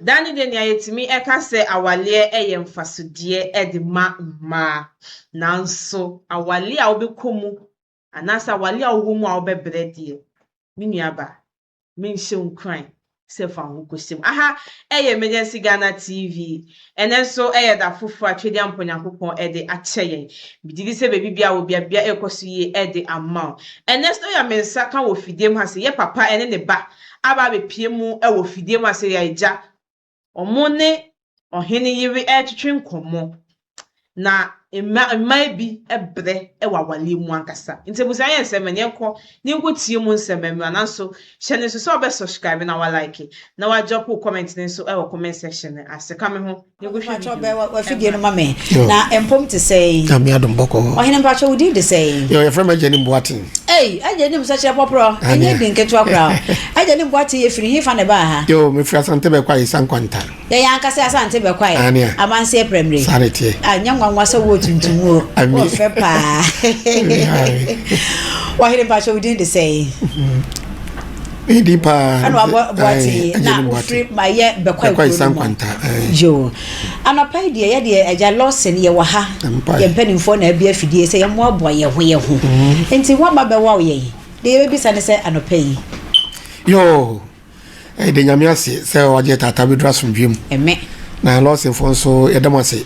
Dani de nya yetimi eka se awale eye mfasodie ede ma nanso awale a obekomu anasa awale a owomu a obebre die minuaba menhye nkran se fa ho kosim aha eye emergency Ghana TV enenso eye da fufu atwede amponyankopon ede acheyen bididi se bebi bia wo bia ekoso yi ede ama enenso ya mensa kan wo fidiem ha se ye papa ene ne ba aba be piemu e wo fidiem ha se ya eja omone ohene yiri etwetwe nkomo na emma bi ebre ewawale mu ankasa ntebusa ye nseme ne enko ne nko tie mu nseme me ananso hye so obe subscribe na wa like na wa drop comment ne so ewo comment section aseka me ho ne go hwe wa fidie no mame na empom to say ami adom boko ohene mpacho wudi de say yo your friend Jenny Boatin ajeni msache popro enye dinke to akra ajeni Boatin ye firi hifa ne ba ha yo me firi asante be kwa isankwanta ya ankasa asante be kwa amanse primary sanity nyanwanwa se wo tuntumu o fe pa ohene mpacho wudi de say Dipa ano Boatin na free maye be kwa isankwanta yo anapa die ye de aja losen ye wa ha ye mpanimfo na bia fidie se ye mo abo ye ho enti wa ba be wa ye de ye bi sane se anapa yi yo de nyame ase se oje tata bi dra somdwem eme na losen fo so ye demase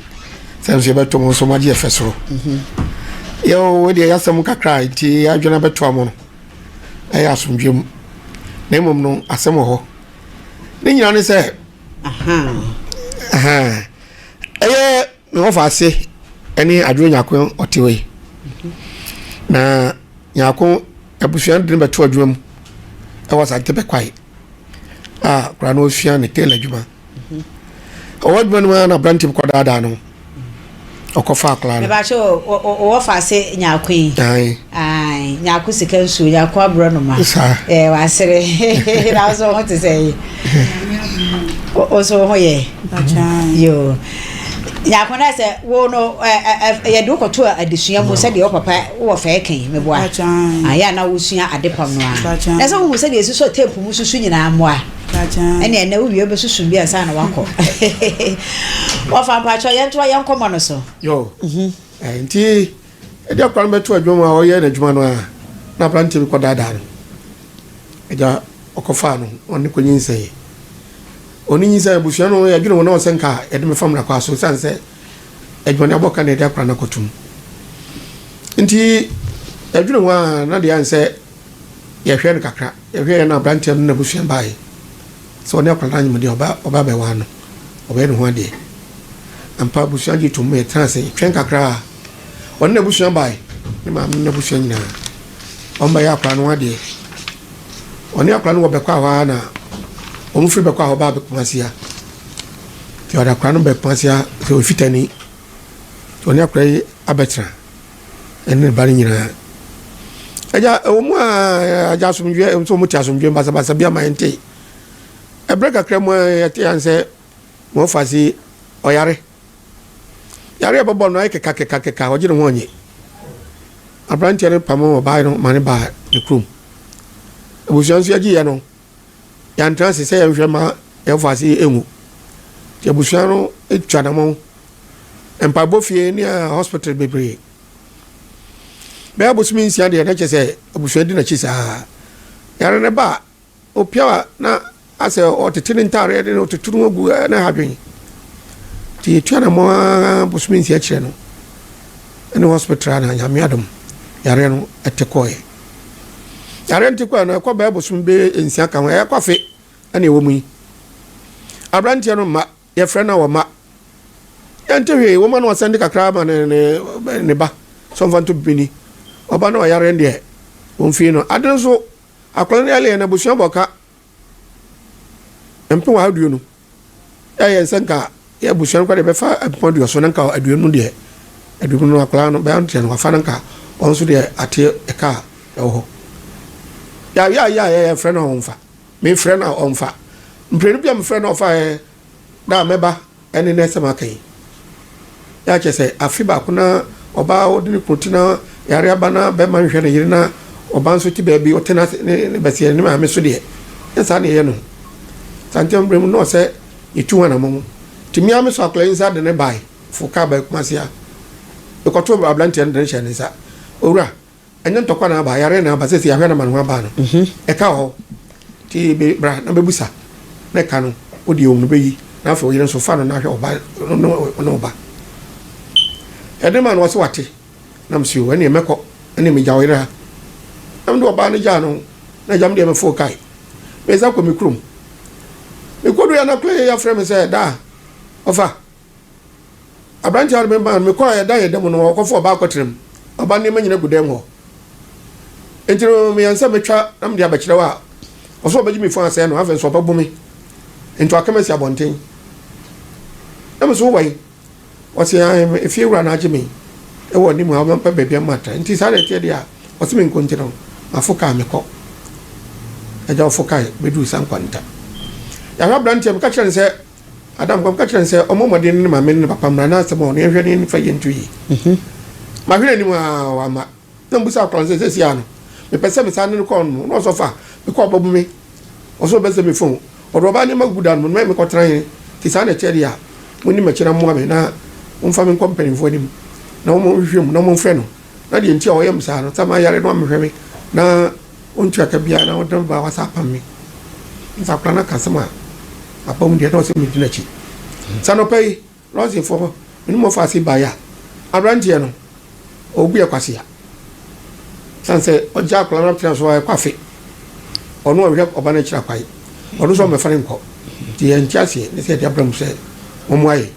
se so be to mo so maje efeso yo we de yasem kakra enti adwena beto amo no ay asomdwem na mom no asem ho ni nyina ne se me ofa ase eni adwo nyako otewe na nyako abusuan de beto adwuma e was ante be kwai kura no ofia ne tele adwuma owadwo no na branch ko dada no okofa akla me ba cho o ofa ase nyako yi ai nyako sika nsu nyako abro no ma wa sere na so ho te say o so ho ye yo nyako na se wo no ye do ko to adesua mo se de o papa wo fa ekan me boa aya na wo sua adepam no a na se wo se de so tape mu susu nyina mo a ene na wo wie be susu bia sa na wako wo fa pa cho ye nto ye nkomo no so yo enti e de kwan beto adwuma a o ye na adwuma no a na branch bi ko dada no e ja okofa no oni ko nyinsɛ oni nyisa busua no ya dwene wona osenka e de me famra kwa so sanse adwone aboka na de akra na kotum nti adwene wa na de anse ye hwe no kakra ye hwe na branch no na busua bae so ne akra na nyim de oba be wa no oba ne ho ade ampa busua ji tum e transe hwe kakra on na busua bae ni ma na busua nyina on ba ya akra no ade oni akra no wo be kwa wa na omu free be kwa ho ba be kwasia ti oda kwa no be kwasia so fitani to ne akra abetra enne bari nyina aja omu aja sumdwe so mu ti asumdwe basa bia mente e break akra mu yete anse mo fasi oyare yare bobo no keka ojire ho onye abranti ne pamo ba no mane ba ne krum ebusuansu agi ye no yantra se ya hwema e fasi emu ti ebusuano etwa na mo empa bofie ni hospital bebre be abusumi nsia de na chese ebusuan di na chisa yare ne ba opia na ase otetini ntare de otetunu ogu na hadwen ti etwa na mo busumi nsia kire no ene hospital na nyame adom yare no etekoye yare ntiko na kwa ba busumi be nsia ka ho ya kwafe ene wo mu abrantie no ma ye frɛ na wo ma yantehwe wo ma no sende kakra ma ne ba so mfanto bini oba na yare ndie wo mfi no aden so akwala ne ale na busua boka empe wa aduo no ya nsanka ya busua kwa de be fa apodio so nanka aduo no de aduo no akwala no ba ante no fa nanka on so de ate eka ho ya frɛ na onfa me frɛ na onfa mprenu bia me frɛ na ofa da meba ene ne sema kai ya chese afiba kuna oba odini kuntina yare abana be man hwe na yiri na oba nso ti baabi otena ne bese ne ma me so de yesa ne ye no santem bremu no se itu wana mo timi ame so akla inside ne bai fo ka ba kumasia e ko to ablante ne hye ne sa owura enye ntokwa na ba yare na ba se ya hwe na manwa ba no e ka ho ti be bra na bebusa na ka no odi om no beyi na fa oyire so fa no na hwe oba no ba ede man wo so wate na msiu ene meko ene me jawire ha am do oba ne ja no na jam de me fo kai me za ko me krum me ko do ya na play ya frame say da ofa abranti ar me ban me ko ya da ya dem no ko fo ba ko trem oba ne manyina gudem ho entiro me yansa metwa am de abakire wa oso ba jimi fo ase no afa so ba bumi ento akamasi abonten am so wai wasi if you run ajimi e woni mu ampa bebia mata nti sare tie dia wasi me nkontiro afoka me ko eja afoka bedu san kwanta ya ha branti me ka kire se adam ko ka kire se omomode ne ma me ne papa mra na se mo ne hwe ne fa yentu yi ma hwe ni mu wa ma na mbusa akron se se ano me pese me san ne ko no so fa me ko babu me oso be se me fon odoba ni magudan mo me ko tran ti sare tie dia mo ni ma kira mo me na umfa me company fo nim na mo hwem na mo mfre no na de ntia oyem sa no sama yare no me hweme na ontu aka bia na odam ba whatsapp me nfa plana kasema apom de no se me dinachi sano pay lozi fo ni mo fa si baya abrantie no obu e kwase ya sanse oja plana plan so e kwafe ono hwe oba na kira kwai ono so me fare nko ti en tiase ne se de abram se mo moaye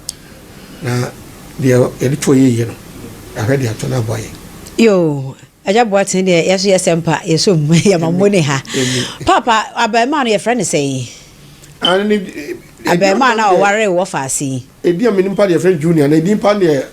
na dia edito ye no ahwede atona boye yo aja boaten de yeso yesempa yeso ya mamone ha papa abema no ye friend say ani abema na oware wo faasi edi am nimpa de friend junior na edi pa de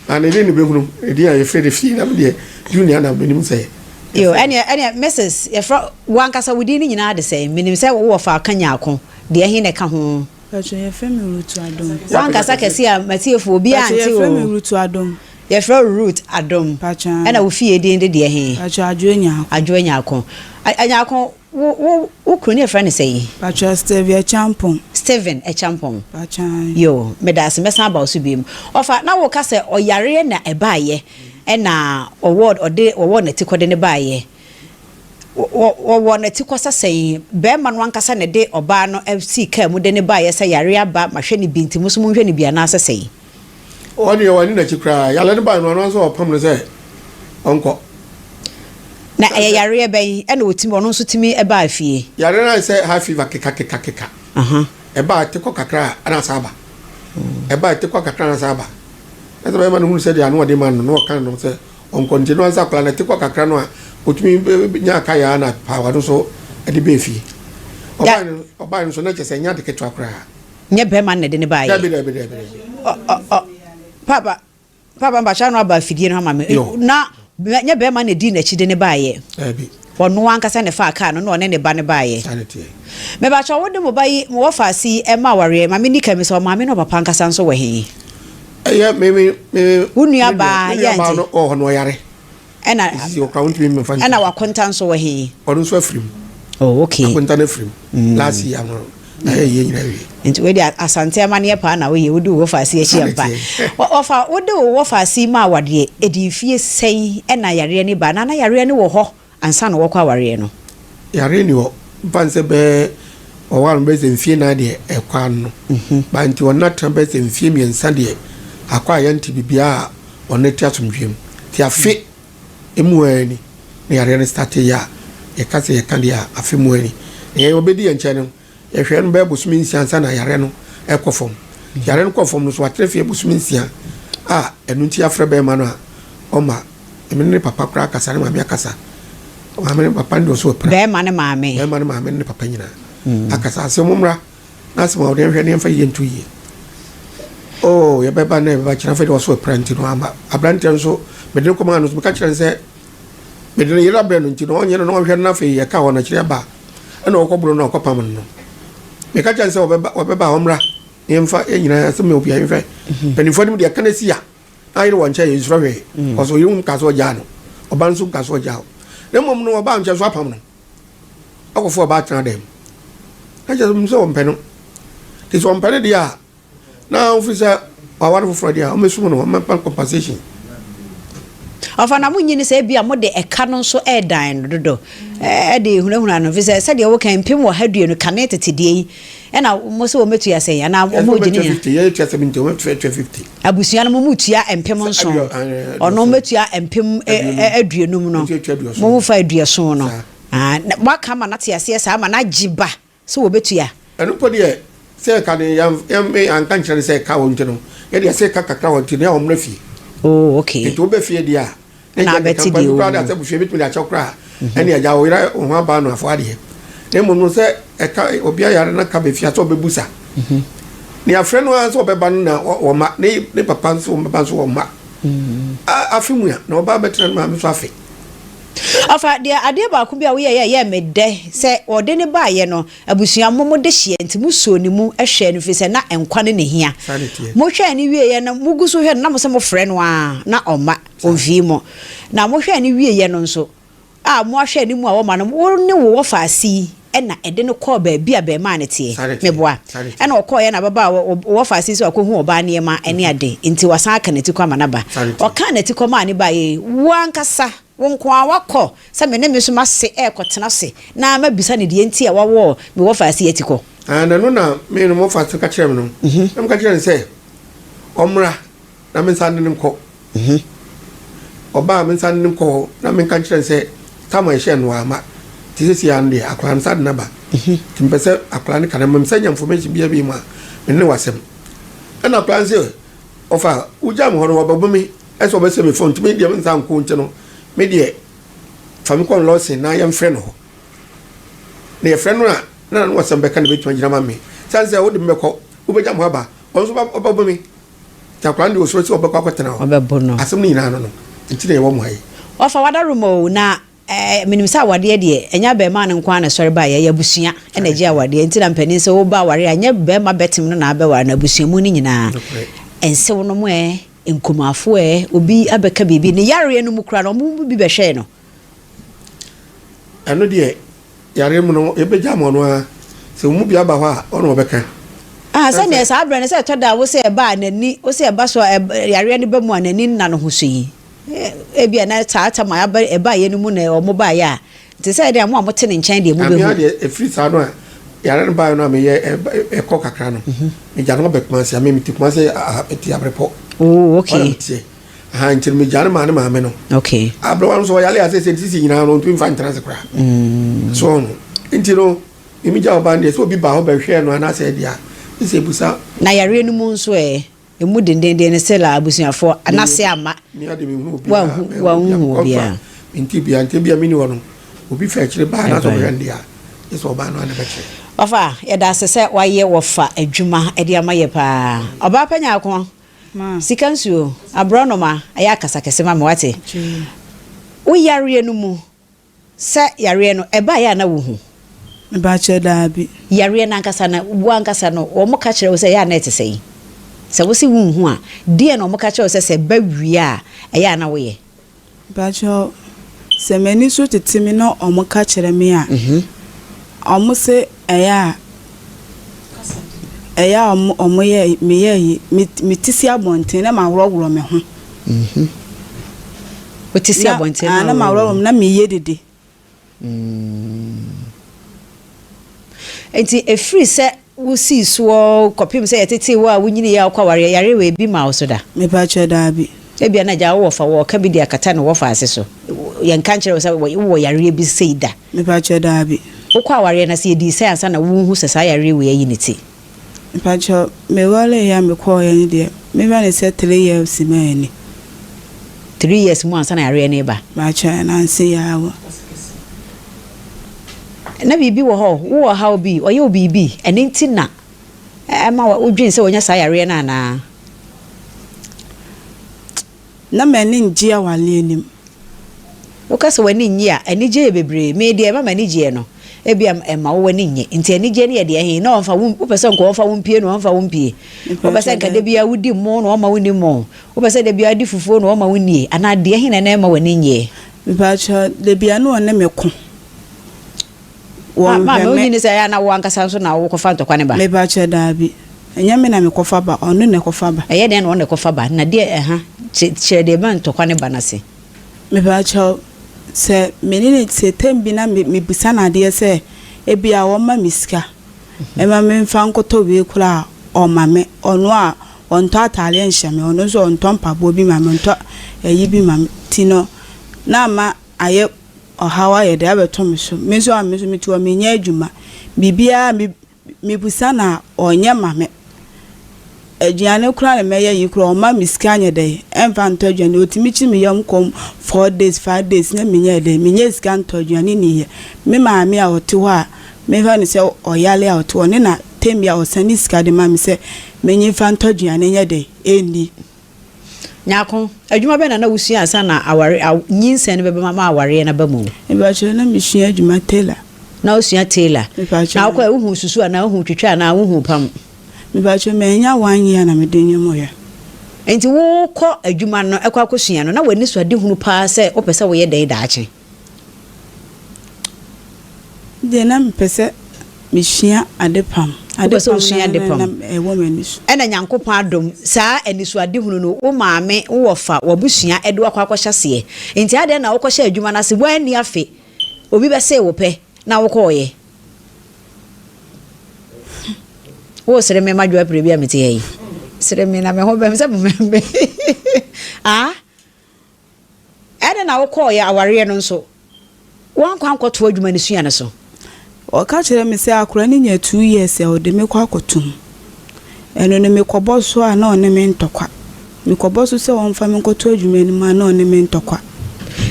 ana edi ne behunu edi ya friend fi na de junior na benim say yo any Mrs. ye fra wankasa wudi ni nyina de say menim say wo fa kanya akon de he ne ka ho Pacho ye frame root adom. Wankasa kesi a matiefo obi anti o. Ye frame root adom. Ye frame root adom. Pacho. Ena wo fie de de he. Pacho adwonya. Adwonya akon. Anya akon wo kroni e friend say. Pacho Steven Champon. Steven e Champon. Pacho. Yo, medase mesa ba osu biem. Ofa na wo ka se oyare na ebaaye. Ena award na tikode ne baaye. wo na tikosa sei be ma no ankasa ne de oba no FC ka mu de ne ba ye se yare aba ma hwe ne binti muso mu hwe ne bia na asa sei oni wani na chikra ya le ba no no so opam ne se onko na yare be e na otimi ono so timi e ba afie yare na se ha fever keka e ba tiko kakra ana saba e ba tiko kakra na saba e so be ma no hu se dia no de man no kan no se onko nti no ansa kala na tiko kakra no a otumi nya kaya na pawa no so ade be fie oba no so na chese nya de ketwa kra nya be man na de ne ba ye be papa ba cha no aba fidie no ma me na nya be man na di na chi de ne ba ye bi wono ankasa ne fa aka no no ne ba ne ba ye me ba cha wo de mo ba yi mo fa si e ma ware ma me ni ka me so ma me no papa ankasa nso we he me unua ba ya nti no oh no yare ena ena wa konta nso we he onu so afrim oh okay konta na afrim last year no ye nyina wi nti we dia asante amane pa na we wodi wo fa si echi empa ofa wodi wo fa si ma wade edi fie sei ena yare ni ba na yare ni wo ho ansa no wo kwa ware no yare ni wo panse be o wan be se fie na de ekwa no ba nti wona tambe se fie mi ensa de akwa yanti bibia oneti asomdwem ti afi emuani ne yare ne start ya e kase ye kan dia afi muani e obedi enche no e hwe no be busumi nsiansa na yare no ekofom yare no kofom no so atrefie busumi nsia a enu nti afre be ma no a oma emene papa kra kasa ne mama akasa mama papa ndo so pra be ma ne mama ne papa nyina akasa asomumra na sema ode hwe ne mfa yentu yi oh ya beba na beba kira fe do so print no ama abrante nso medre ko ma no so ka kira nse medre yira bre no nti no onye no hwe na fe ya ka wona kira ba na okobro na okopam no me ka kira nse obeba omra yemfa enyina se me obi ayfe penifo nim de kana sia ayire won cha yesuro hwe oso yum ka so ja no oba nso ka so ja na mom no oba nche so apam no akofo oba tan dem ka ja so mpe no This one penny dia. Now officer award for Friday. O me sumo no man compensation. Ofa na munyi ni se bia mo de eka no so e dan dodo de hunahuna no visa se de wo kan pem wo hadue no kane tetede yi e na mo se wo metu ya se ya na mo gini ya 50 ya 70 wo 50 abusua no mo mutu ya empem nso ono metu ya empem adue num no mo mu fa adue so no wa kama na te ase sa ma na giba se wo betu ya eno podi e se ka de yam an kan kire se ka wo ntino ye de se ka kakra wo ntino ya wo mra fi oh okay to be fie dia na beti di o da se bu fie bitumi da chokra ene ya jawo ira ho aba no afo ade e mo no se e ka obi ayare na ka be fie so be busa ni afre no so be ba no na o ma ne papa so o papa so o ma afimu ya na oba betre na me so afi afa dia ade ba ku bia wo ye me de se ode ne ba ye no abusua momo de hie ntimu so ni mu ehwe no fi se na enkwane ne hia mo hwe ni wie ye na muguso hwe na mo se mo frɛ no a na oma ovi mo na mo hwe ni wie ye no nso a mo ahwe ni mu a wo ma no wo ne wo fa asi na ede no call ba bia be ma ne tie meboa na o call ye na baba wo fa asi so akohu oba ne ma ene ade nti wasan aka ne ti kwa ma na ba o ka ne ti kwa ma ne ba ye wankasa wonko awakọ se me ne me so ma se ekotena se na ma bisa ne de nti a wawo me wo fa se yatiko na no na me no mo fa se ka kire me no am ka kire se omra na me san nim ko oba me san nim ko na me ka kire se tama ehye no ama ti se ya nde akran sad na ba timpese akran kana me sanya information bia bi ma me ne wasem na akran se ofa ujam ho no obabumi eso be se me phone ti me dia me san ko nti no me die famikon loss na yam friend ho na ye friend na no wasam be kan be twa ma me san se wo de me ko wo be jam ho ba onso ba obabumi ta kwan de osoro se obekwa kwetena ho obebo no asem ni na no nti na ye wo mo hai ofa wada rumo na minim sa wade de enya be ma ne nkwa na sori ba ye abusua na je awade nti na mpanin se wo ba ware anya be ma betim no na abewa na abusua mu ni nyina ense wo no mo enkomafo obi abeka bibi ne yare no mu kura no mu bi be hwe no eno de yare mu no ebeja mo no a se mu bi aba ho a ono obeka se ne sa abre ne se to da wo se ba nani wo se ba so yare ne ba mu anani na no ho so yi ebia na taata ma eba ye no mu na o mo ba ya te se de mo amote ne nchen de mu be mu e free sa no a yare ba no me ye e ko kakra no me ja no be kuma se me ti kuma se eti abrepo oh okay ha ntir me ja no ma me no okay abro wan so yale ase se ti nyina no tu mfa ntran se kra so no ntiro imi ja oba ndi so bi ba ho be hwe no na se dia ise busa na yare no mu nso emu dendenden ne sela abusuafo anase ama ni ade me hu obi wa hu bia nti bia mini wono obi fa kire ba na so be ndia iso oba no na be kire ofa ye da sese waye wofa adwuma e de amaye pa oba panya akon ma sikansuo abronoma aya kasakese ma wate wo yare no mu se yare no e ba ya na wo hu me ba che da bi yare na nkasa na wo ankasa no wo mo ka kire wo se ya na etesei se wo si wo hu a de na mo ka kire wo se ba wi a ya na wo ye ba cho se meni so tetimi na o mo ka kire me a o mo se eya omo ye me ye mi tisi abonten na ma woroworo me ho o tisi abonten na ma woroworo na me ye dede enti efri se wo si so kopim se yetete wo a wunyini ya kwa ware yare we bi ma so da me ba che da bi ebia na ja wo fa wo ka bi dia kata na wo fa ase so ye nka nkere wo wo yare bi seida me ba che da bi wo kwa ware na se di se ansa na wo hu se sa yare we yi ni ti me ba che me wale ya me kwa ye ni de me ba ne se 3 years me ni 3 years mu ansa na yare ne ba ba che na nse ya wo na bibi wo ho wo ha obi oye obi bi eni nti na ma wo dwen se wonya sa yare na na meni nji awale nim wo ka se wani nyi a eni je bebre me de ma mani je no ebia ma wo wani nyi nti eni je ne ye de he na onfa wo pese nko onfa wo mpie no onfa wo mpie wo pese nka de bia wudi mo no ma woni mo wo pese de bia di fufuo no ma woni ana de he na ma wani nyi me ba cha de bia no ne me ko ma me woni se ya na wo ankasa so na wo ko fa ntokwa ne ba me ba cha da bi enya me na me kofa ba onu ne kofa ba eye den no ne kofa ba na de chere de ban tokwa ne banase me ba cho se menene se tembi na me bisa na de se ebia wo ma miska e ma me mfa nkoto we kula o ma me onu a onto atale enhyame onu so onto mpabo bi ma me onto eyi bi ma tino na ma aye ohawa ye de abeto me so metiwa me nya adwuma bibia me busa na onye ma me aduane kura na meye yi kura o ma miska anya de emfa nto aduane otimi chi me yam kom 4 days 5 days na me nya de me nya iska nto aduane ni ye me ma me a ote ho a me fa ni se oyale a ote ho ne na temia o sani iska de ma me se me nya fa nto aduane nya de eni nyako adwuma be na wusua asa na aware nyinse ne be ma aware na ba mu e ba che na me sua adwuma tailor na usua tailor na kwa uhu susu na uhu twetwa na uhu pam me ba che me nya 1 year na me de nyemo ya enti wo kɔ adwuma no ekwa akosua no na wani so ade hunu pa se opese wo ye dai daache de na me pese me sua ade pam e wo me nisu ena nyankopon adom saa enisu ade hunu no wo maame wo fa wo busua ede akwa akɔhya se enti ade na wo kɔhya adwuma na se wani afe obi be se wo pɛ na wo kɔɔye wo sere me madwa pre bia mete yi sere me na me ho be me se membe ade na wo kɔɔye aware no nso wan kwa nkɔto adwuma ne sua ne so o ka kire me se akura ni nya 2 years e o de me kwa akotum eno ne me kɔbɔ so a na one me ntɔkwa me kɔbɔ so se won fa me nkɔto adwuma ni ma na one me ntɔkwa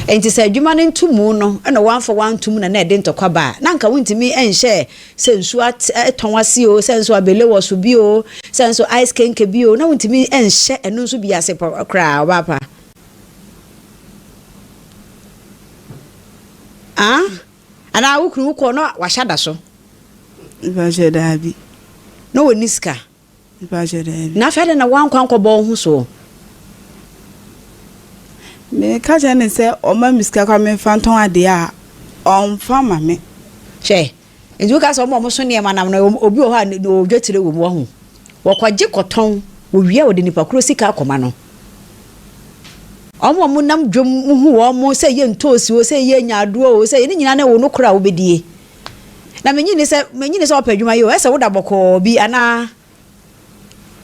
enti se adwuma ne ntumu no ena wanfa wantum na ede ntɔkwa ba na nka wontimi enhye se nsu atonwase o se nsu abele wo so bi o se nsu ice kenke bi o na wontimi enhye eno nsu bi ase kra obapa ana wukuru ko no wahada so ba je dabi no woniska ba je dabi na fede na wankwa nkɔbɔ ho so me ka je ne se o ma miska kwa me fanton ade a on fa ma me hwe nju ka so mo so ne ma nam no obi o ha no dwetire wo mo ho wokwaje kɔtɔn wo wia wo de nipa kro sika akoma no omo nam dwom hu wo mo se ye ntosi wo se ye nyaado o se ye nyina na wo no kra wo bedie na menyi ne se opadwuma yo ese wo da bɔkɔ bi ana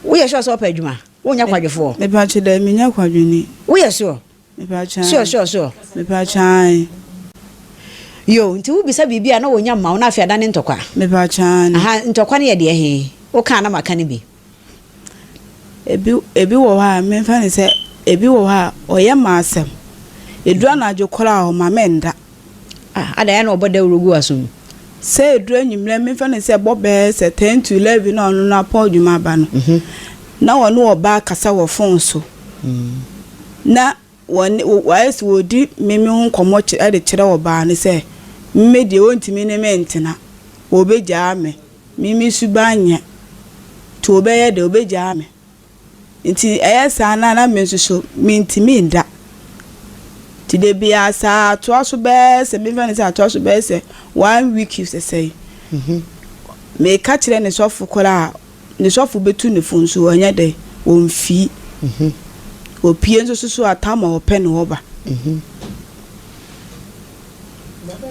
wo ye sure so opadwuma wo nya kwadwefo me ba che da me nya kwadwini wo ye sure me ba cha sure me ba cha yo nti wo bisa bibia na wo nya ma wo na afia da ne ntɔkwa me ba cha aha ntɔkwa ne ye de he wo ka na maka ne bi ebi wo ha me fa ne se ebi wo ha oye maasem edura na adwokora o ma menda ada ya na oboda urugu asum se edura nyimle me fa ne se bobe se 10 to 11 na onu na poduma ba no na wonu oba kasa wo phone so na woni wais wodi meme hu komo ade kire wo ba ne se mmedi wontimi ne mentina obegya me mimi subanya to obeye de obegya me nti eyesa na me nso mintimi nda ti de bia sa to aso be se me fa ne sa to aso be se 1 week you say me ka kire ne sofu kora ne sofu betu ne funso anya de onfi opie nso so atama open oba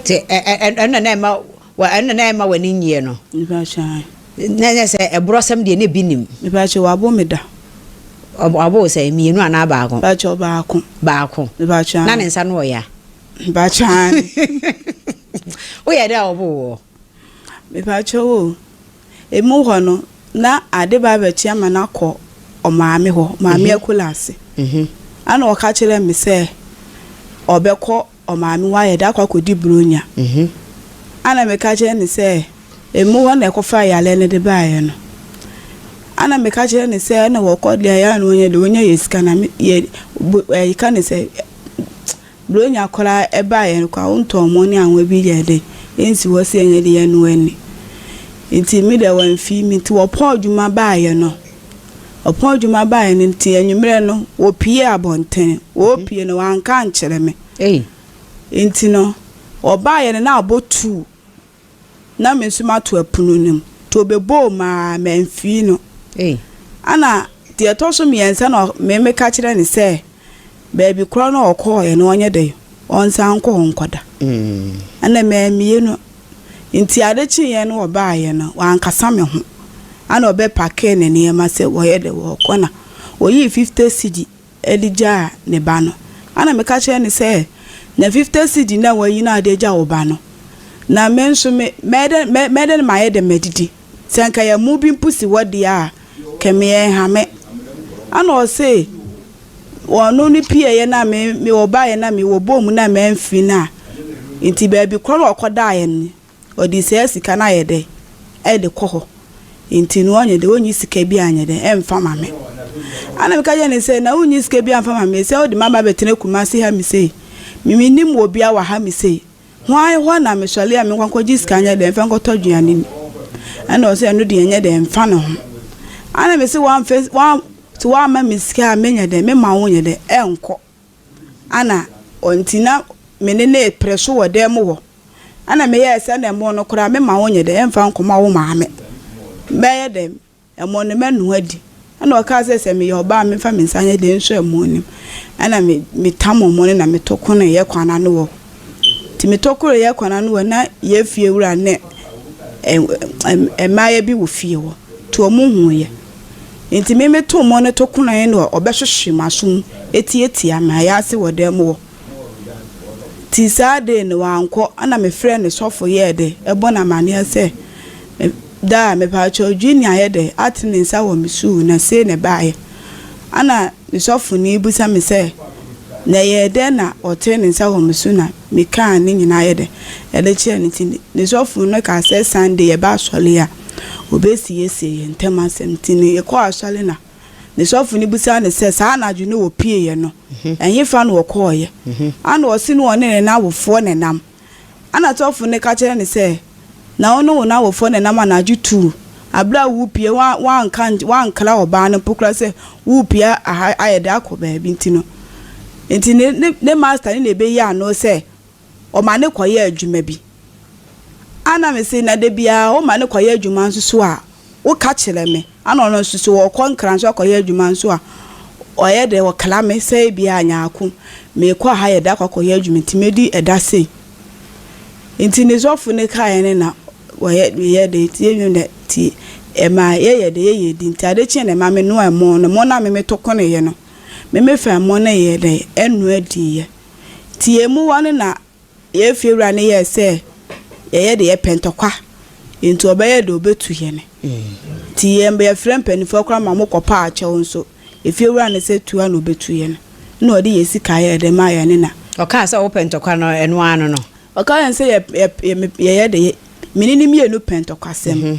te na ma wani nyie no ni ba sha na se ebrosem de ne binim ni ba che wabo meda abo se mienu ana baako ba che baako ni ba cha na ne nsa no ya ba cha o ya da obo mi ba che o emu ho no na ade ba ba chi ama na kɔ o maame ho maame akulase ana o ka kire mi se obekɔ o maame wa ya da kwa kodi bronya ana me ka kire ni se emu ho na ekofa yale ne de ba ye no ana me ka kire ni se na wo kɔ de ya no onye de onye yesika na ye ka ni se bronya kola e ba ye kwa unto mo ni anwa bi ye de ensi wo se enye de ye no ani nti mi de wan fi mi ti wo poduma ba ye no opoduma ba ye nti enwumre no wo pie abonten wo pie no wan kan kire me nti no oba ye na abotu na me suma to apunu nim to bebo ma menfi no ana deɛ ɛtɔ so mmiɛnsa na me ka kyerɛ ne sɛ baabi kora na ɔkɔɔ no ɔnyɛ dɛ ɔnsan kɔ hɔ nkɔda ana mɛmie no nti ade kyeɛ no ɔbaayɛ no wankasa me ho ana ɔbɛpake ne nneɛma sɛ wɔyɛ dɛ wɔkɔ na oyi 50 cedi edigya ne ba no ana me ka kyerɛ ne sɛ na 50 cedi na wɔyi na ade gya wo ba no na me nso mɛde ma yɛ de medidi sanka ya mu bi mpusi wodi a kemeye hame ana o se wono ni pie ye na me oba ye na me wo bom na me mfi na nti ba bi kro okoda ye ni odi se sika na ye de e de kɔ nti no onye de onyi sika bi anye de emfa ma me ana me ka je ne se na onyi sika bi amfa ma me se odi mama betene kuma se ha me se mimi nim obi a wa ha me se ho na me sole a me kwankɔ jiska anye de emfa nkɔtɔ duane ni ana o se no de enye de emfa no ho ana me se one to one ma miska menya de me ma wonye de enko ana ontina me ne preso wo de mo wo ana me ye se na mo no kora me ma wonye de emfa nkoma wo ma me ye de emo ne manu adi ana o ka se me ye oba me fa me nsanye de nso emo nim ana me tamo mo ne na me tokono ye kwana no wo ti me tokoro ye kwana no wo na ye fie wura ne emaye bi wo fie wo to omu hu ye nti me to mo ne to kuna no obehwehwe masum eti ama ya se wodem wo ti sade no wanko ana me frɛ ne sofo ye de ebo na mane se da me pa cho junior ye de atene nsa wo misu na se ne baaye ana ne sofo ni busa me se na ye de na otene nsa wo misu na me kan ni nyina ye de ele che ne ti ne sofo no ka se Sunday ye ba sole ya obesi ye ntema semtini ye kwa asale na ne sofu ni busa ne se sa na adwene wo pie ye no enye fa no wo ye ana o si no one na awofo ne nam ana tofu ne ka kire ne se na ono wo na awofo ne nam na adjutu abla wo pie wan kala oba ne pokra se wo pie ayede akoba bi ntino enti ne master ne be ya no se o ma ne koye adwuma bi ana me se na de bia o ma ne koye adwuma nso a wo ka kire me ana ono nso wo konkran so koye adwuma nso a oye de wo kala me se bia anyako me ko ha ye da koye adwuma timedi eda sei enti ne zofu ne kai ne na ye de tie ne ti ema ye de ye di nti ade chi ne ma me no emo no mo na me tokone ye no me fa mo na ye de enu adi ye tie mu wane na ye fiewura ne ye se ye de ye pentokwa nti obeye de obetu ye ne ti ye mbe ye frem penifo kra ma mo kopa a che nso efiewura ne se tu na obetu ye ne na odi ye sika ye de ma ye ne na o ka se wo pentokwa no enu anu no o ka yan se ye de minini mienu pentokwa sem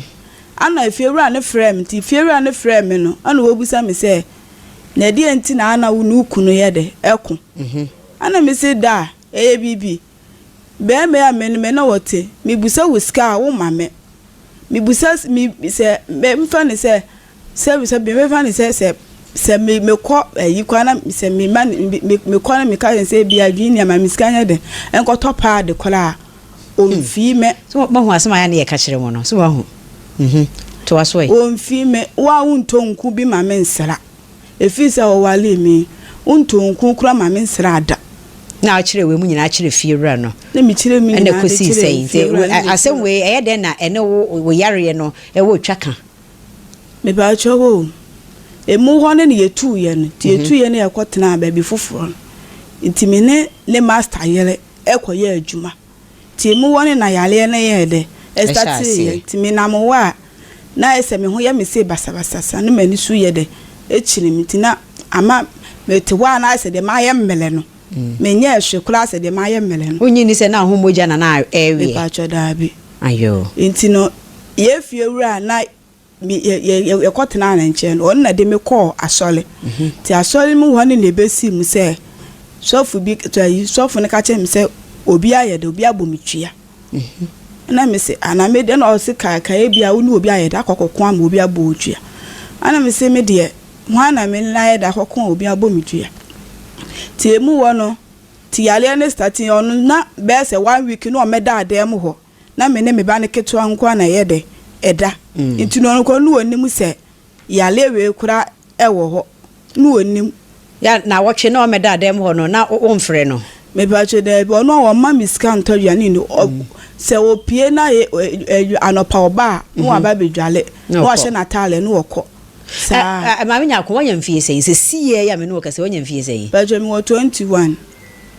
ana efiewura ne frem ti efiewura ne frem no ana wo busa me se na de enti na ana wo nu kunu ye de eko ana me se da bibi be me ya me na wote mi busa wuska wo mame mi busa mi se me mfa ne se be me fa ne se me ko yi kwana se me man me ko na me ka se bia junior ma miskanya de enko topa de kola onfi me so mo hu asema ya ne ye ka kire mo no so wa hu to aso yi onfi me wa untonku bi ma me nsra efisa o wale mi untonku kura ma me nsra ada na akire we mu nyina akire fiewura no na mi kire mi na kosi sei asem we eye de na ene wo yare no e wo twaka me ba chowo emu ho ne yetu ye no ti yetu ye ne yakotena ba bi foforo nti me ne master yele ekoye adwuma ti emu ho ne na yale ne ye de start ti me na mo wa na ese me ho ye me se basabasa no mani su ye de echiri mi ti na ama me te wa na ase de ma ye mmele no menye ehwe class de ma ye mmele no onyi ni se na ho moja na ewe ba choda bi ayo nti no ye fiewura na ye kotena na nche no on na de me call asole ti asole mu ho ne le besi mu se sofu bi to yi sofu ne ka che me se obi aye de obi abomitwia na me se ana me de na o se ka e bia wo ni obi aye da kokoko ama obi abotwia ana me se me de ho na me na aye da kokoko obi abomitwia ti emu wo no ti yale ne starting on na be se 1 week no me da adem ho na me ne me ba ne keto anko na ye de eda nti no ko nu onim se yale we kura ewo ho no onim ya na watch na o meda dem ho no na o mfre no me ba che de bo no wo ma miska ntoduane no se opie na anopa oba no aba bedwale no a hye natale no woko sa ma nya ko wanya mfie sei se sie ya me no ka se wanya mfie sei ba je me 21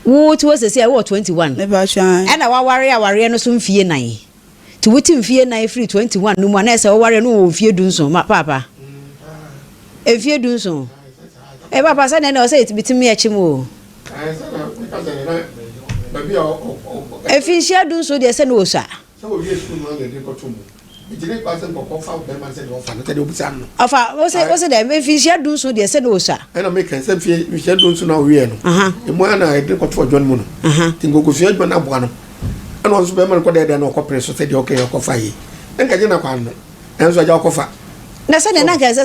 wo to se sie wo 21 me ba shan na wa ware no so mfie nan ti wuti mfie nan free 21 no mu na se wo ware no wo mfie dunso ma papa efie dunso papa sa na o se bitimi ya chimo efie dunso de se no osa so we dey school no dey ko to mu ejire pasen ko fa be man se do fa no tede obusa no afa o se dem efie dunso de se no osa na make sense fie dunso na we no emu ana dey ko to odwan mu no tingo ko fie odwan na boa no ana on so be man ko de na ko preso se de okay ko fa yi enka je na kwa no enso aja ko fa na se na ka se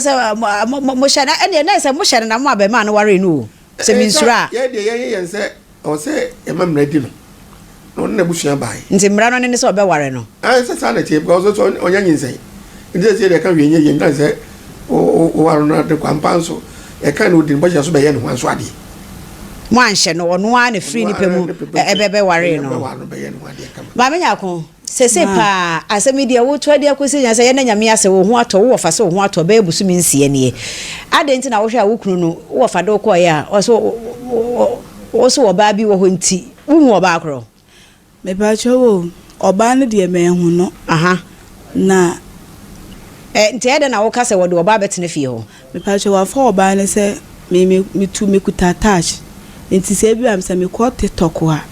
mo shana ene na se mo shana na mo abe ma no ware no se minsura ye de ye se o se e ma mradi no no na busua bai nti mra no ne se obe ware no se sa na tie because so onya nyinsai ndi se de ka hwenye ye ndan se o waro na de kwampa nso e ka no din boja so be ye no hanso ade mo anhye no ono a ne free ni pemu ebebe ware no ba me nyako sese pa asemi de wo to de akosi nya se ye na nyame ase wo ho ato wo fa se wo ho ato ba ebusu mi nsie ne adenti na wo hwa wo kunu no wo fa do ko ya o so wo ba bi wo ho nti wo hu oba akro me ba chowo oba ne de me hu no na nti ede na wo ka se wo de oba betene fie ho me pa chowo fa oba ne se me tu me kuta touch nti se bi am se me ko TikTok ha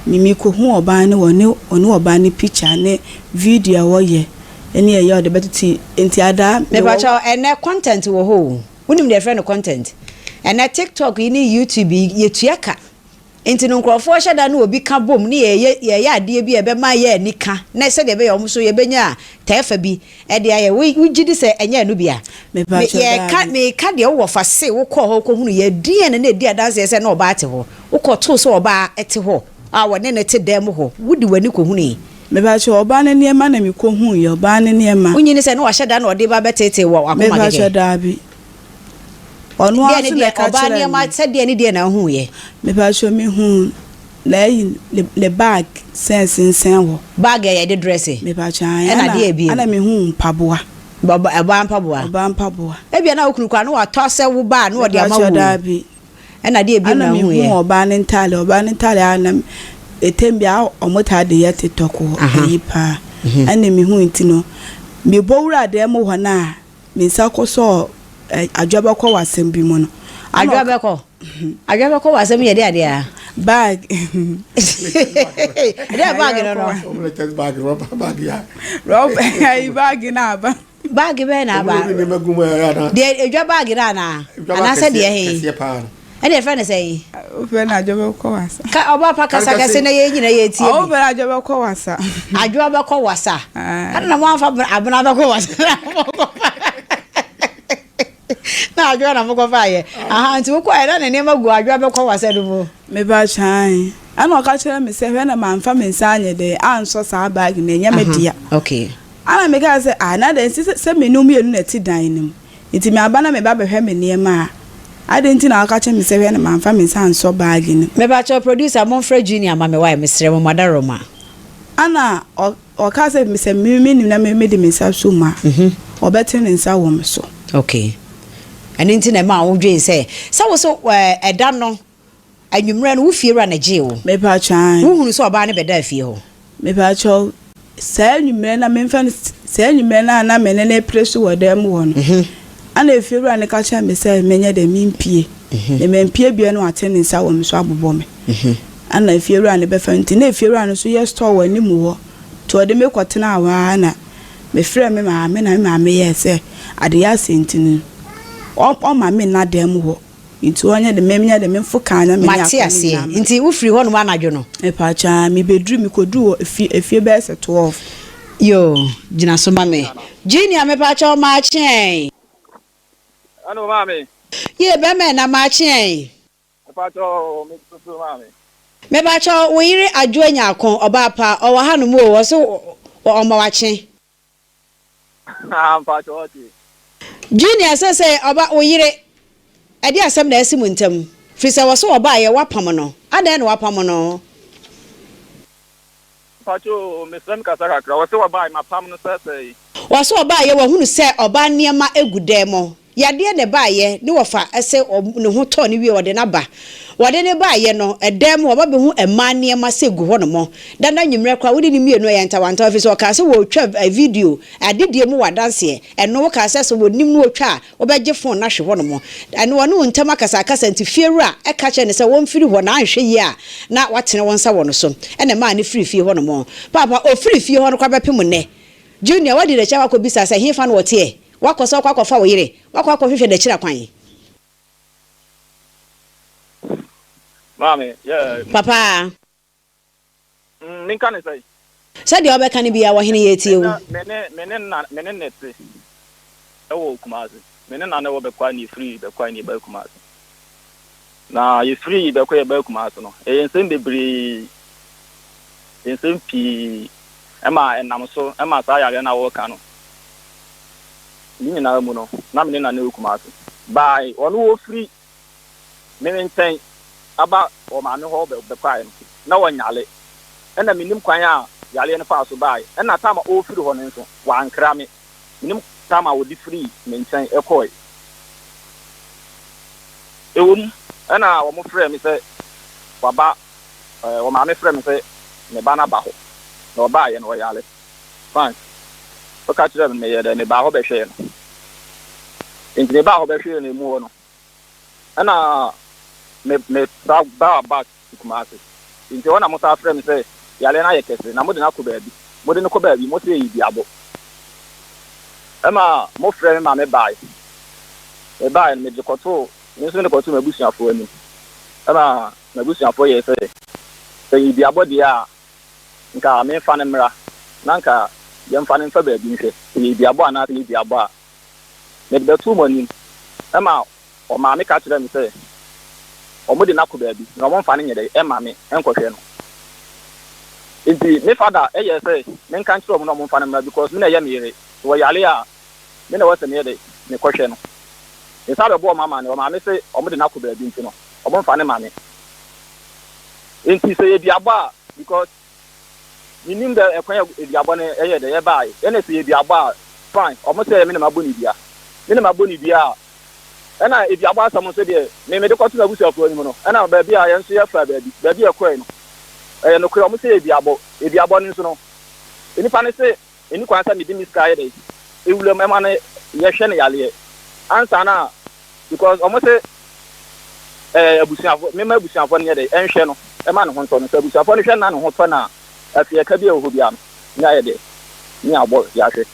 mimi ko hu oba ne woni oba ne picture ne video wo ye eni ye o de betiti nti ada me ba cho ene content wo ho unim de friend content ene TikTok ni YouTube ye tuaka nti no nkrofo hyada na obi ka bom ne ye ade bi ebe ma ye nika na se de be yo so ye benya tafa bi e de aye wugidi se enya no bia me ka de wo fa se wo ko ho ko hunu ye die ne di adanse se na oba ate ho wo ko to so oba ete ho a wone ne te dem ho wudi wani ko hunu me ba cho oba ne niema na me ko hu ye oba ne niema unyi ne se na wa hyada na ode ba betete wo akoma me ba cho da bi onu aso le ka oba niema se de ne de na hu ye me ba cho me hu le bag sense nsen wo bag ye de dress me ba cho ana me hu mpaboa baba mpaboa e bia na okunu kwa na wa to se wo ba na ode ama wo na de bi na hu ye oba ne ntale ana etembia omota de ya TikTok ayipa ana me hu ntino me bowura de mo ho na me sakoso adwabakọ wasem bi mo no adwabakọ wasem ye de ade a bag de bag no bag ya bag na ba bag be na ba de adwa bag na anase de he ene friend say friend adwabakọ wasa ka oba pa kasa na ye nyina ye tie o be adwabakọ wasa adwabakọ wasa kana mo afa abuna bakọ wasa na adwa na mko fa ye nti wo kwa era na ne magu adwa be kwa wasa do mo me ba chan ana ka kire me se hwe na manfa me nsanye de anso sa bag na nya media okay ana me ka se na de se me no mienu na ti dan nim nti me aba na me ba be hwe me niema adenti na aka kire me se hwe na manfa me nsanso bag ni me ba cho producer Monfrey Junior ma me wa me sere mo madaroma ana o ka se me se me nim na me de me sa so ma obeti ne nsa wo me so okay ani nti na ma wo dwen se wo so eda no anwumre no wo fie ra na je wo me pa chan wo hunu so oba ne beda fie ho me pa cho se anwumre na me mfa se anwumre na me ne presu wo dem wo no ana efie ra ne ka cha me se menye de mimpie ne mempie bia no atene nsa wo me so abobo me ana efie ra ne be fa nti na efie ra no so ye store wani mu wo to de me kwotena awa na me frɛ me ma me ye se ade ya sentini o ma me na dem ho nti onye de memnya de memfo kanya me Matias nti wo free ho no anadwo no e pa cha me bedru mi kodu efie be se 12 yo jina so ma me Junior me pa cha o ma chen ano ma me ye be me na ma chen pa cha me so ma me ba cha wo yire adwo anya kon oba pa o wa hanu mu wo so o ma wa chen pa cha Junior say oba oyire ade asem na asimu ntam fi se wo so oba ye wapam no adan na wapam no Pacho mesem kasaka kra wo se oba ma pam no say wo so oba ye wo hunu se oba niema egudemo yade ne ba ye ne wofa ese ne ho to ne wie wode na ba wode ne ba ye no edem wo ba be hu ema niema se gu ho no mo da na nwumre kwa wode ne mienu ye ntawanta office o ka se wo twa video adedie mu wadanse eno wo ka se so wo nim no twa wo beje phone na hwe ho no mo eno wo no ntama kasa kasa nti fiewura e ka che ne se wo mfiri ho na anhwe yi a na watene won sa wo no so ene ma ne firi fie ho no mo papa o firi fie ho no kwa bepem ne Junior wadi de chawa ko bisa se hefa no wote wakoso kwa kofa wo yire wakwa ko hwehwe de kira kwan Mami, yeah. Papa. Ninka ne say. Said the other can be our hini yeti. Menen netse. Ewo Kumasi. Menen na wo be kwa ni free be kwa ni be Kumasi. Na you free be kwa be Kumasi no. Ensem bebre. Ensem pi ema enam so ema sa yare na wo ka no. Ni na mu no. Na menen na ne Kumasi. Bye. Onu wo free. Menen ten aba o ma ne ho be kwa na wo nyale. Ena minim kwan a yale ne fa so bai ena tama o firi ho ne nso wa ankra me minim tama wo di free me nchen ekoi ewum ena wo mo frɛ me sɛ waba wo ma me frɛ me sɛ me ba na ba ho na wo ba ye no yale fine o ka kyerɛ me ye de me ba ho be hwe no enti me ba ho be hwe no mu ho no ena me ba Kumasi enti wona mo sa frɛ me sɛ yale na yekese na mode na ko baabi mode ne ko baabi mo se yi biabo ema mo frɛ me ma me bai e bai me de koto ni so ne koto mabusuafo ani ema mabusuafo ye se yi biabo dia nka me fa ne mra na nka ye mfa ne mfa baabi nhwe yi biabo ana yi biabo a me de tu mo ni ema o ma me ka kyerɛ me se o mode na ko baabi na mo mfa ne nyede ema me enkohwe no Inti me father yes say men kan tro mo no mo fa na because me na ye me yere so yale a me na wase me de me kohwe no e sa be bo mama ne o ma me say o mo de na ko ba bi nti no o mo fa ne ma me inti say e biabo a because ni nim da e kwan e biabo ne e ye de ye bai e na say e biabo a fine o mo say me na maboni bia me na maboni bia e na e biabo asam so de me de kwato na busu afo ni mo no e na ba bia ye nso ye fa ba bi e kwai no no kura mo se ebiabo ni so no enipa ne se eni kwan sa me di miska ye dey ewule mema ne ye hwe ne yale ansa na because o mo se abusuafo mema abusuafo ne ye dey enhwe no e ma ne ho nto no se abusuafo ne hwe na ne ho to na afie ka bi e ho bia no nya ye dey nya abo ya hwe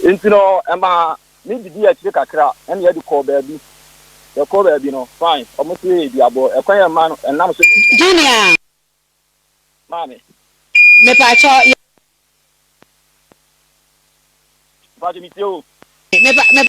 enti no e ma me didi ya kire kakra ene ye di call baabi the call baabi no fine o mo se ebiabo e kwan ya ma no enam so Junior Mami. Me pacho Pacho mitio. Me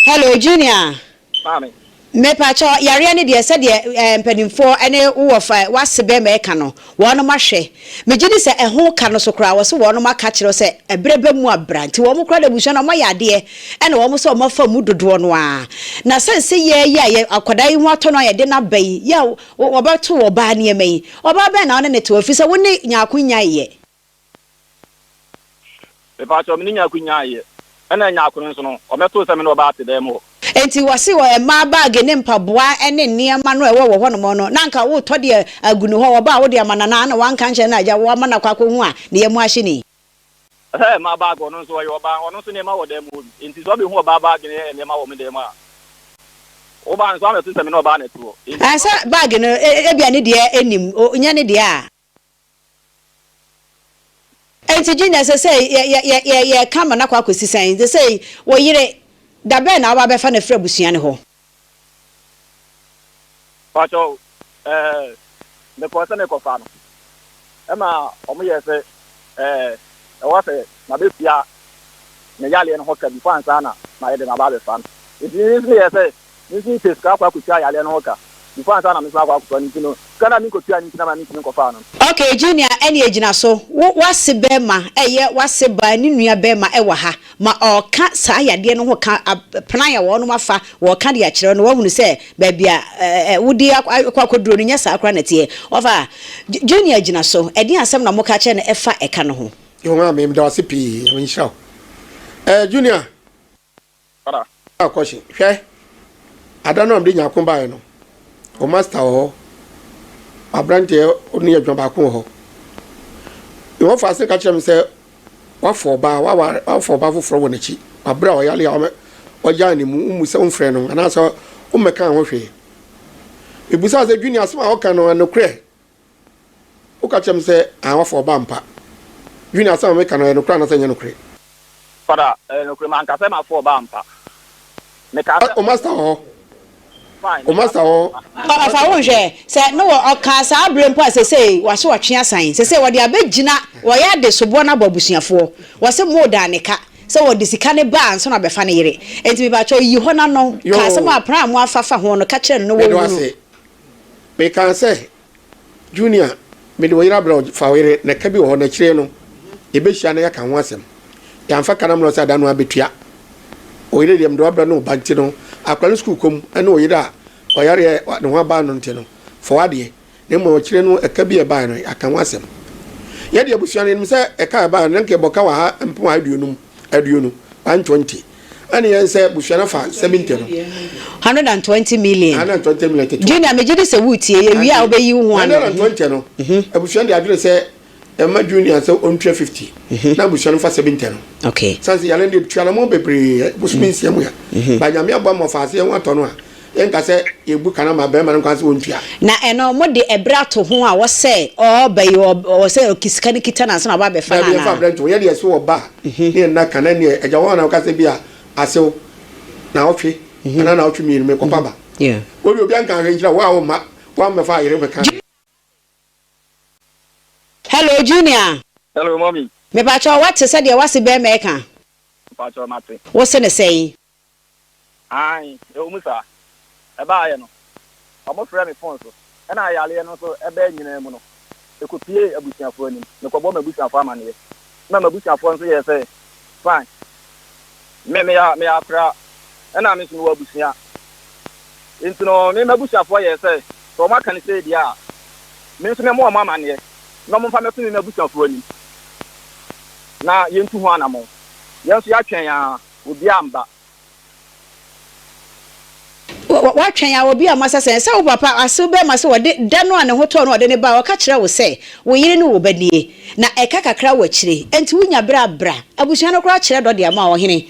Hello, Junior. Mami. Me pacho yare ne de se de mpanimfo ene wo fa wasebe me ka no wo no mahwe me gidi se eho ka no so kra wo so wo no maka kire se ebrebe mu abranti wo mo kra da busha no mayade ene wo mo so mo fa mu dodo no a na sense ye akodai hu ato no ye de na bai ya wo ba to wo ba ne mai wo ba be na wo ne to afisa wo ne nyakunya ye Me pacho me nyakunya ye ene nyakunu so no o meto se me no ba te dem ho enti wase wo ma bag ne mpaboa ene niema no ewo wo no mo no na nka wo to de agunu ho wo ba wo de amanana na wanka nche na aja wo amana kwakwo hu a ne yemu ahye ni ma bag ono so yo ba ono so ne ma wo dem ho enti so be hu ba bag ne ma wo me dem a o ba nso ameto se me no ba na to asa bag no ebia ne de enim nya ne de a enti Junior say ye kama na kwakwo sisan they say wo yire da be na ba be fa na fra busua ne ho pacho me ko se ne ko fa no ema o mo ye se e wa se na be fia ne yale no ho ka bi fa ansa na ye de na ba be fa no it is me ye se ni si se ska kwa ku tia yale no ho ka before I na me fa kwa kwa nti no kana mi ko tua nti na ma mi ko fa no okay junior ene ejina so wase be ma eye wase ba ni nua be ma e wa ha ma oka saa yade no ho ka plan ya wo no mafa wo ka de akire no wahunu se ba bia wudi akwaduro no nya saa akra na tie ofa junior ejina so edi asem na mo ka che na efa eka no ho yo ma me da wase pi o nshira junior para akoshi hwe adano am de nya komba no o master ho abrante oni adwan ba ko ho yo fa se ka chem se wa for ba wa for ba foforo wona chi abra o yale o ja ni mu se onfre no ana so o meka ho hwe ebusa se junior asma o ka no kre o ka chem se an wa for ba mpa junior asma meka no kre na se nya no kre para no kre man ka se ma for ba mpa me ka o master ho fine o master ho afa won hwe se no o ka saa brempo asese wa so watwe asan sese wo de abegina wo ya de sobo na babusuafo wo se mo da ne ka se wo de sika ne ba anso na befa ne yere enti me ba cho yi ho na no ka se mo apra mo afafa ho no ka kire no wo wu me kan se junior me de wo yira bra fa yere na ka bi wo na kire no e be hia na ya ka ho asem ya mfa kana mo sa da no abetua o yire dem do bra no banti no akwale school kom ene o yira o yare no ho ba no nte no fo ade ne mo kire no eka bi e ba no aka ho asem ye de abusua ne se eka ba no nke boka wa ha mpo aduonum 120 ani yen se busua na fa 70 no 120 million 120 million junior me jide se wutie ye wi a obeyi hu an 120 no abusua de adre se Emma Junior so on 350 na busua no fa 70 no okay sanse yale de tuala mo bebre busmin sia mu ya ba nyame abɔ mo fa se yen atɔ no a yen ka se ebu kana ma be ma no kan se wontua na eno mo de ebrato ho a wo se o bayi o se okisika ni kita na so na ba be fa na na fa brento ye de so oba ne na kana ne eja wo na ka se bia asew na otwe na otwe mi me kopa ba yeah obi obi anka ngira wa ma wa me fa yere be kan hello junior hello mommy me ba cho what say de wase be me ka pa cho mate wo se ne sei ai e o musa e ba ye no omo frɛ me phone so e na yale no so e ba nyina mu no e ko pie abusiafo anim ne ko bo mabusiafo amane na mabusiafo nso ye say fine me ya kra e na me so no abusia into no me mabusiafo ye say so ma kan say dia me so me mo amane no mo fa me so me mabusiafo anim na yentu ho anamo yenso ya twen ya obi amba wa twen ya obi amasa se wo papa ase be ma se wo de dano ane hoto no de ne ba wo ka kire wo se wo yire ne wo banie na eka kakra wo kire enti wunya bra abusua no kra kire do de ama wo hene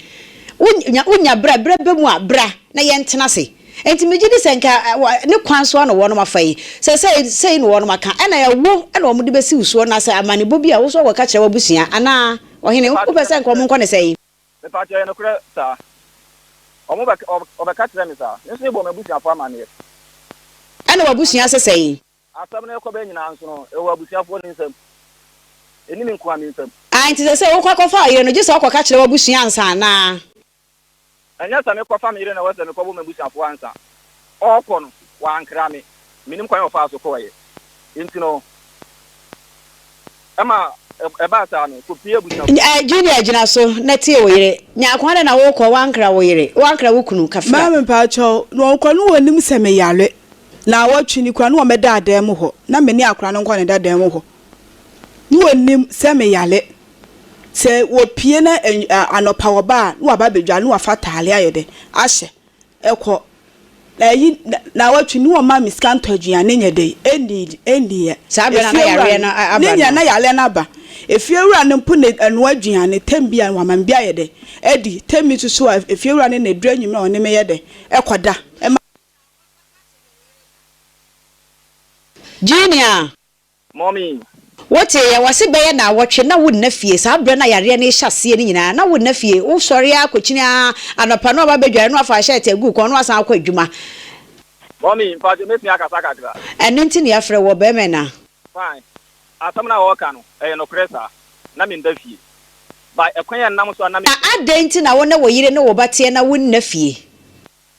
wunya bra be mu a bra na ye ntena se enti megidi se nka ne kwan so no wo no mafai se no wo no maka ena ya wo ena wo mu de besi uso na se amane bobi a wo so wo ka kire wo abusua ana wo hene wo pese nka wo nko ne sei me pa kire no kra sa omo ba ka kire me sa nso bo mabusiafo amane ana wo abusua se sei asam na ko be nyina nso no e wo abusiafo ni nsam eni mi nko ami nsam nti se wo kwa kofa yire no gise wo ka kire wo abusua ansa na anya sa me ko fa me yire na wo se me ko bo mabusiafo ansa okọ no wa ankra me minim kwan ofa so ko ye enti no ama eba sa no ko pie abusiafo junior jina so na tie wo yire nya akwa na wo ko wankra wo yire wankra wo kunu kafra ma me pa cho no ko no wonim se me yale na watwi ni kwa no me da adam ho na me ni akra no ko ne da adam ho ni wonim se me yale se wo pie na anopa wo ba no aba bedwa no afa taale ayede ahye ekọ na watwi ni wo ma miskanto aduane nyede endi sabe na yare na aba ni na yale na ba efiewura ne mpo ne anu aduane tambia wa man bia yede edi temi susu efiewura ne na dra nyum na one me yede ekoda junior mommy wote ya wase beye na wotwe na wo na fie sa bra na yare ne hyase ne nyina na wo na fie wo sori akochini anopa no ba bedware no afa hye tegu ko no asan akwa adwuma mommy pa je mefi akasa kakra eno nti ne afre wo be me na fine asam na wo ka no no kresa na me nda fie ba ekwan nam so na me adenti na wo na wo yire ne wo bate na wo na fie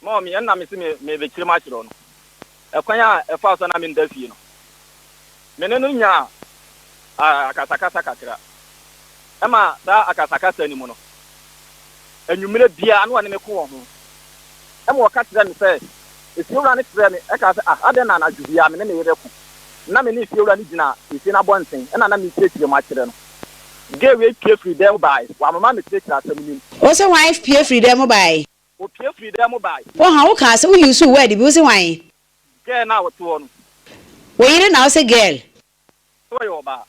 mommy na me se me be kire ma kire no ekwanya efa so na me ndafie no me ne no nya akasakasa kakra ema da akasakasa ni mu no enwumire bia no wane me ko ho ema wakatira me say efiura ne tire me e ka say ade na na dubia me ne me yere ku na me ne efiura ne gina efi na bonten ena na me tietire ma kire no ge we pie freedom by wa mama me tietire asem ni o say wife pie freedom by o pie freedom by o ha o ka say we use word bi o say wan girl na wo to no we yire na o say girl so yo ba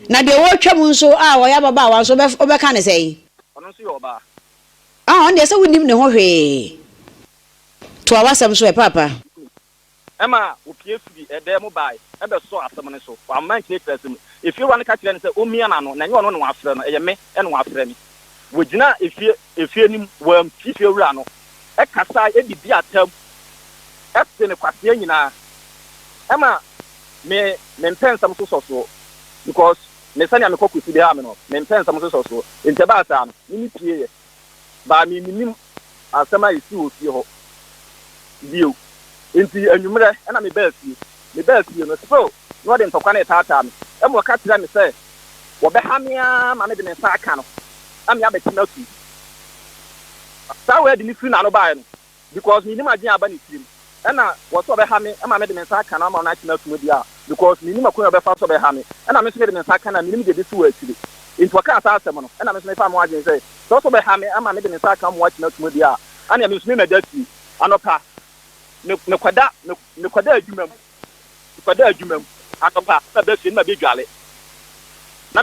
na de wo twam nso wo ya baba wa so be ka ne say ono so yo ba on de say wonim ne ho hwe to awasam so e papa ema o pie free edem by e be so asem ne so wa man kire krasem if you want ka kire ne say o mia na no na nye ono no afre no eye me e no afre mi wogina efie nim wa mfifie wura no e kasa e bibi atam e se ne kwase nyina ema me mpensam so because me sani am kokusi be am no me mpensam so inte ba sa no ni pie ye ba mi nim asama isi ofie ho bio enti anwumre na me ba fie no so no de ntokwa na tata me e mo ka tira me say wo be hamia ma me de me sa aka no am ya be tina tu sa we de ni free na no ba no because mi nim agin aba ni free na wo so be hame ma me de me sa aka na ma na tina tu dia because mi nim akon be fa so be hame na me so de me sa aka na mi nim de su wa akiri enti waka sa asem no na me so me fa mo agin say so be hame ma me de me sa aka mo wa tina tu dia ana me so me da tu anopa me kwada adwumam anopa na be fi na be dwale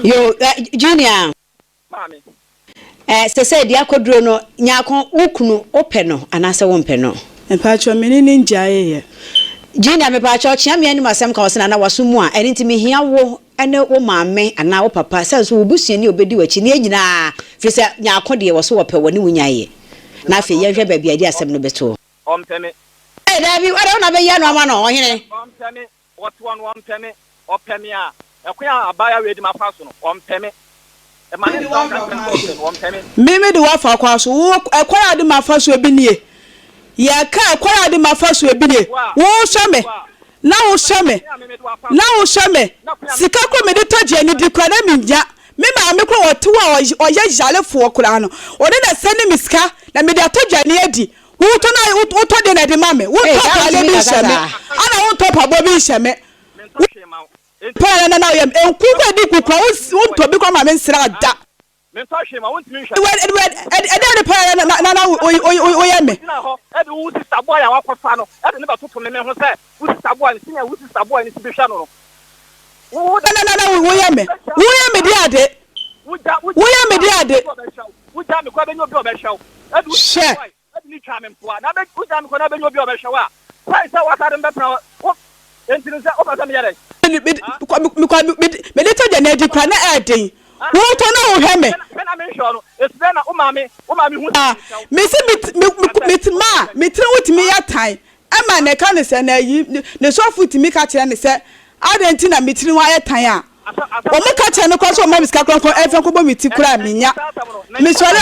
yo junior mami se dia koduro no nyakon ukunu ope no anase wo mpe no empacho menini njaye ye junior me pa cho chia me anim asem ka osena na wasomu a eni ntimi hia wo ene wo maame ana wo papa sense wo busuani obedi wachi ne nyina fi se nyakon de wo so wo pe woni wunyaye na afi ye hwe baabi adi asem no beto ompeme Davi wada na be ya no ama no ohene ompeme woto no ompeme opeme a ekwa abaya we di mafa so no ompeme e ma ne ompeme mimi de wafa kwa so ekwa ade mafa so ebinie ya ka ekwa ade mafa so ebinie wo hweme na wo hweme sika ko me de tagye ni di kwa na minja me ma me ko woto a oye jalefo kura no ode na sene miska na me de atagye ni adi Uto de na de mame. Uto pale bi sheme. Ana uto pabo bi sheme. Pa na yem enkuku di kukwa unto bi kwa mame nsira da. Mento hwema wontimi hwe. De pa na oyeme. Na ho e de wo sister boy a wakofa no. E de ne ba toto me ho se wo sister boy ni sinya wo sister boy ni si bi hwa no no. Na oyeme. Oyeme di ade. Oyeme di ade. Wuja me kwa be nyo bi obehwa. E de she ni chame mpoa na be uja me ko na be nyo bi obehwa sai sa wakade mbepra o entini se o pata me yare me de toja na di kwa na eden wo to na wo heme me na me hwo no esbe na o maame hu me se me tire wotimi ya tan ama na ka ne se na yi ne so futimi ka kire ne se adenti na me tire wa ya tan a o me ka kire ne ko so ma miska kronkron efe ko bo mi ti kura minya me so na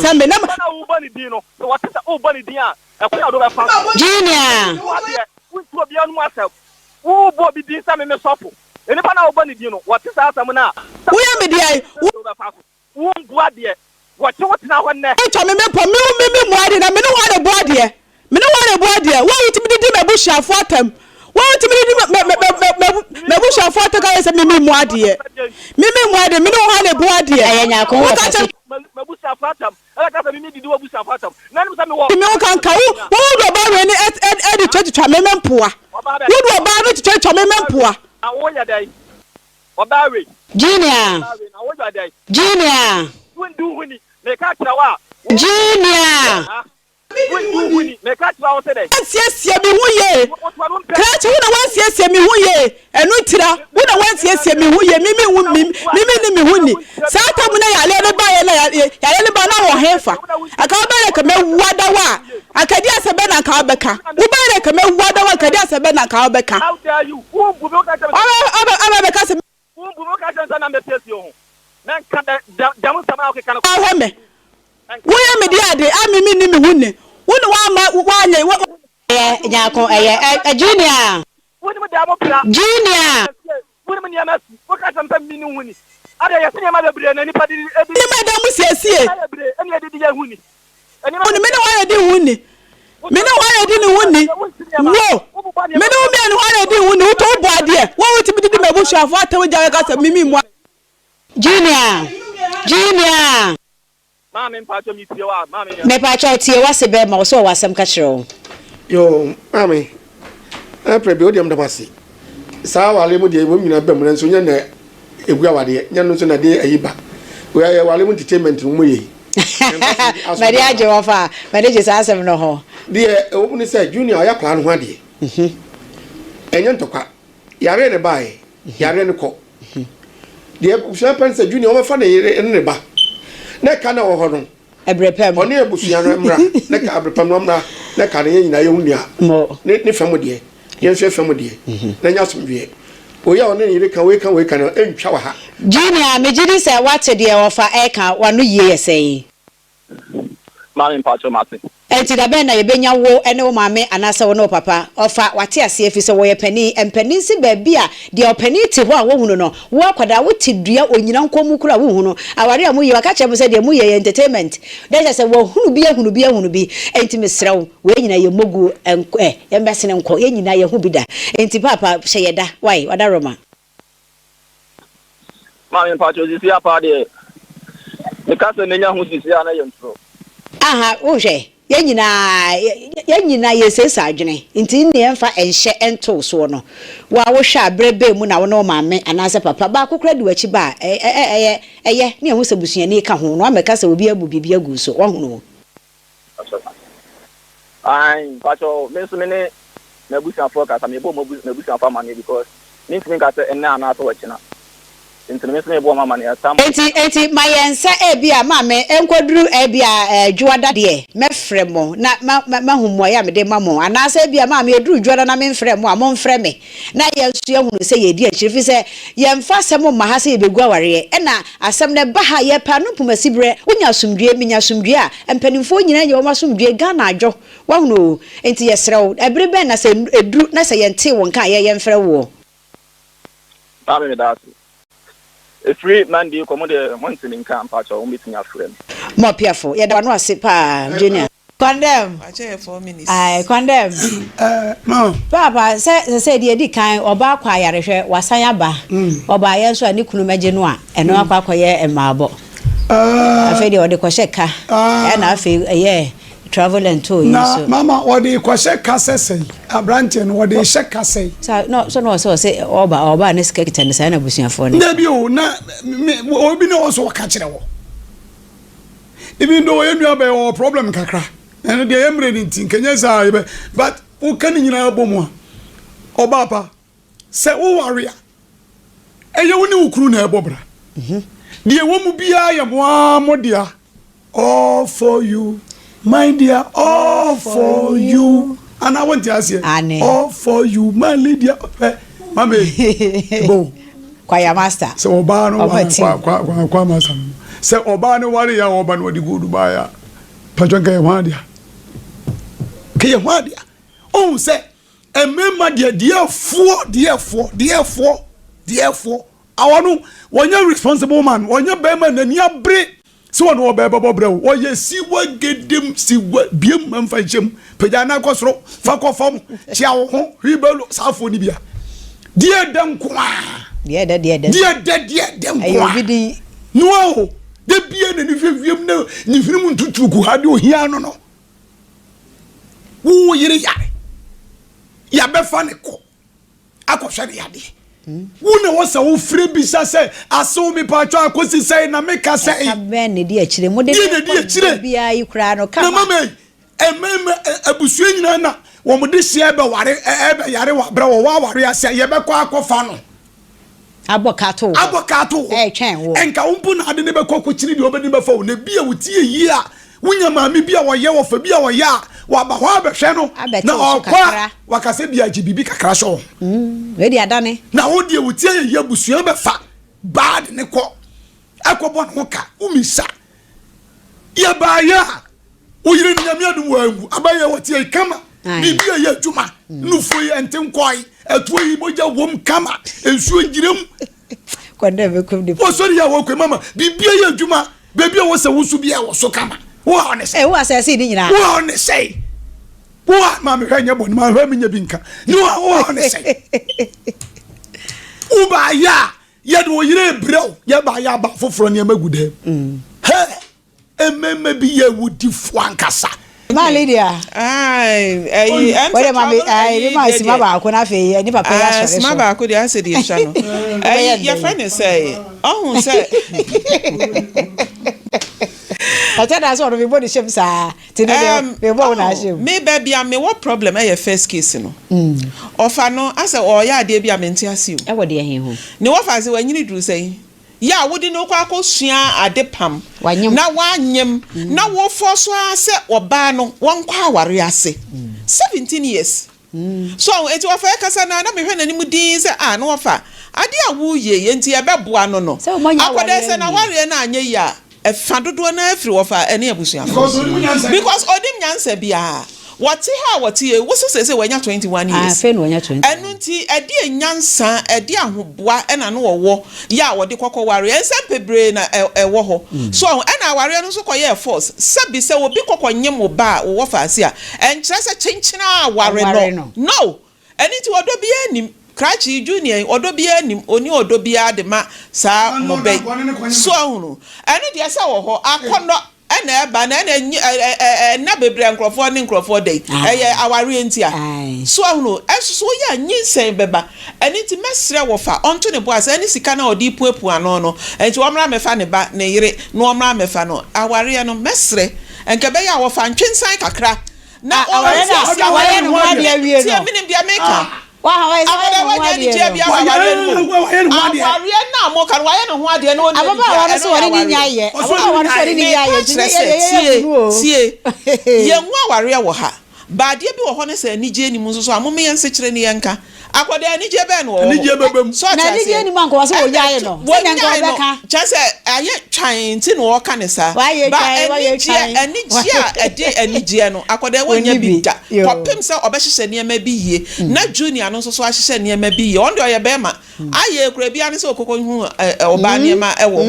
se me na wo bani din no so what is wo bani din a e ko ya do be fa junior wo to bia no asem wo bo bi din sa me sofo eni pa na wo bani din no what is asem na wo ya me dia wo mboa de wo che wo tena ho ne e cho me po me muade na me no wa de boade wo yitimi di me bushafo atam wo yitimi di me bushafo atam ka se me muade me no wa de boade aya nyako wo ka me bushafo atam ala ka se me di wo bushafo atam na ni se me wo me kan ka wo do ba we ni e di twa me mpoa wo do ba no twa me mpoa awo ya dai oba we junior wundu huni me ka trawa junior wundu huni me ka trawa se dai siesie mi huye krachi wona wan siesie mi huye enu tira wona wan siesie mi huye mimi ni mi huni sata mu na yale ne ba yale ne ba na wo hefa aka ba re ka me wada wa akadi asebe na ka beka wo ba re ka me wada wa akadi asebe na ka beka how dare you wo bu be ka aba beka se wo bu be ka se na me tesi o men ka da mu sama o ke kana wo me dia de amimi ni mi huni wona wa ma wa anye nyako junior woni mo da mo pra junior woni mo niam asi wo ka sampa mi ni huni ada ya senya ma bebre na nipa di ni madam siesie eni edi ya huni eni me no wa di huni me no wa di ni huni wo me no me no wa di huni wo to bo ade wo ti bi di me bo shuafo atawo jawe ka sa mimi mo junior mama mpa cho mi tie wa mama me pa cho tie wa se be ma so wa sam ka kire yo mami prebe odiam da masi sa wale mu de mu nyina bam na so nya na egua wade nya no so na de ayiba we wale mu entertainment mu ye Mari aje wo fa mari je sa asem no ho de o ni say junior ya kla no ho ade enye ntokwa yare ne bae yare ne ko de so pense junior o fa na yare ne ba na ka na wo ho no ebrepem oni ebusua no mra na ka ebrepem no mra na ka ne nyina ye hunia mo ne fam de ye hwe fam de na nya somwie oya oni yire kan we kan entwa wa ha junior me jidi say what de wo fa e kan wanu ye say mama mpa cho mate enti da ben na ye benya wo ene wo maame anasa wo no papa ofa wate ase afi se wo ye pani empani si ba bia de opani ti ho a wo hunu no wo akwada wo ti dua onyina nkomu kura wo hunu aware amu ye waka che se de mu ye entertainment de se wo hunu bi enti mesrew we nyina ye mogu ye mbese ne nko ye nyina ye hu bi da enti papa hye ye da why wada roma mama mpa cho zisi apa de me ka se menya hu zisi ana ye ntro aha wo hwe ye nyina ye sesa adwene nti ne emfa enhye ento so no wa wo hwa abrebe mu na wo no maame anase papa ba kokora di wachi ba eye ne hu sebusua ne ka ho no ameka se obi abu bibia gu so wo hu ai pacho mesu mene na busia for ka me bo na busia for man because me think ka se enna na so wachina mesu me bo mama ne asam enti mayensa ebia maame enkoduru ebia juada de mefrɛ mo na mahumo ya me de mamo anase ebia maame eduru juada na me mfrɛ mo amon mfrɛ me na yensu ehunu se ye di akirifi se yemfa sɛm ma ha se yebegu aware na asɛm ne ba ha ye pa no pomasibre wonya asumdue minya asumdue a empanimfo nyina ye wo masumdue Ghana adwo wahunu enti yesrew ebere ben na se eduru na se yente won ka ye mfrɛ wo mama me da a free man do come the months in camp pacho o meeting afrem mo piafo ye da no ase pa junior condemn ache 4 minutes ai condemn no papa say de di kan oba kwa yarehwe wasan aba oba ye so ani kunu meje no a eno akwa ye emabo afi de ode kosheka na afi ye travel and tour na mama ode kosheka sese abrante no ode sheka sei so say oba ne skekita ne sai na busuafo ne na bi o na obi ne so ka kire wo even though you have a problem kakra and the emre ni tin kenya sa but o kan nyina abomu oba pa se wo warrior eye wo ni ukuru na ebobra de wo mu bia ye mo dia all for you my dear, all for you. And I want to ask you, all for you, my lady. Mame, bo. Choir master. So Obano, kwa master. So Obano, warrior, Obano, the good buyer. Pajonka Yawadia. Kayawadia. Oh, say, and remember, dear four. I want to, when you're responsible man, when you're beman and you're break. So no beba bobro o ye si wa gedem si wa biem manfachem pejana kosro fa ko fam chia wo ho ribelo safo ni bia die dem kwa die dem kwa ayo no de bia na ni feviem na ni firim ntutu ku ha de ohia no wo yire yare ya be fa ne ko akosha de yade wuna wasa wo free bisa say aso mi pa twa akosi say na meka say aben ne di akire mo de bia yi kura no kama na mama abusuo nyina na wo mo de hia be ware be yare wa bra wo wa ware ase ye be kwa akofa no abokato twen wo enka umpu na ade ne be kokko kiri de obedi be fa wo na bia wutie yi a wunya maami bia wo ye wo fa bia wo ya wa ba ho abehwe no na okwa wakase bia gibibi kakra so we di adane na wo die wutie ye abusua be fa bad ne ko akobon ho ka umisa ya ba ya uyire nyame adum wangu abaye wotie kama bibia ye adwuma no foi enten koi atoyi moja wom kama ensuo ngirem kwanda be kum di wo sori ya wo kwe mama bibia ye adwuma bibia wo se wusu bia wo so kama wo honest wo asase ni nyina wo honest wo ma me hanya boni ma hwa me nya binka ni wo honest uba ya ye do yire brew ye ba ya ba foforo ne magude he ememe bi ye wudi fu ankasa ma Lydia wale mami ma sima ba ko na fe ni papa ya sore sima ba ko dia se dia sha no your friend is say oh say ata da so no be body shape sa ti no be bo na shape me baby am me what problem your first case no ofa no asa o ya de bia me ntia siu e wo de he ho ni wo fa se wanyini duru sei ya wodi no kwa akosua adepam na wanyem na wo foso ase oba no wonkwa aware ase 17 years so eti wo fa kasa na me hwe nanim din se na wo fa ade a wo ye enti e beboa no no akoda se na ware na anye ya e fa dodo na afiri wo fa ene abusua because odim nyansa bia what ha what ye wo so say wanya 21 years fe no wanya 20 enu nti ede nyansa ede ahoboa ena no wo ya wo de kokko ware ensa pebre na wo ho so ena ware no so koye force sabi se wo bi kokko nyem ba wo fa ase a enkyere se chenchina ware no eni nti odo bi anim Krachi Junior odo bi anim oni odo bi ade ma sa mo be so ahunu enu de se wo ho akono ena eba na na bebre nkrofo ne nkrofo dey aware entia so ahunu esusu ya nyinsen beba eni ti mesre wo fa onto ne boas eni sika na odi puapu ano no enti wo mra mefa ne ba ne yire no mra mefa no aware no mesre enke be ya wo fa ntwensan kakra na aware no wa de awie no ti amini bia meka wa ha na mo kan wa ye no ho ade no oni ababa wa so wori ni nyaye ababa wa so wori ni nyaye tie ye nwa aware wo ha ba de bi wo ho ne se anije ni mu so amome ye nsekire ni ye nka akoda anije be no wo anije bebem na anije ni manko wa so wo nyaye no se nka obeka chese aye twan ti no wo ka ne sa ba anije a ede anije no akoda wonya bi da popem se obehye ne ma bi yie na junior no so ahye ne ma bi yie on de oye be ma aye kura bia ne se okoko hu oba ne ma ewo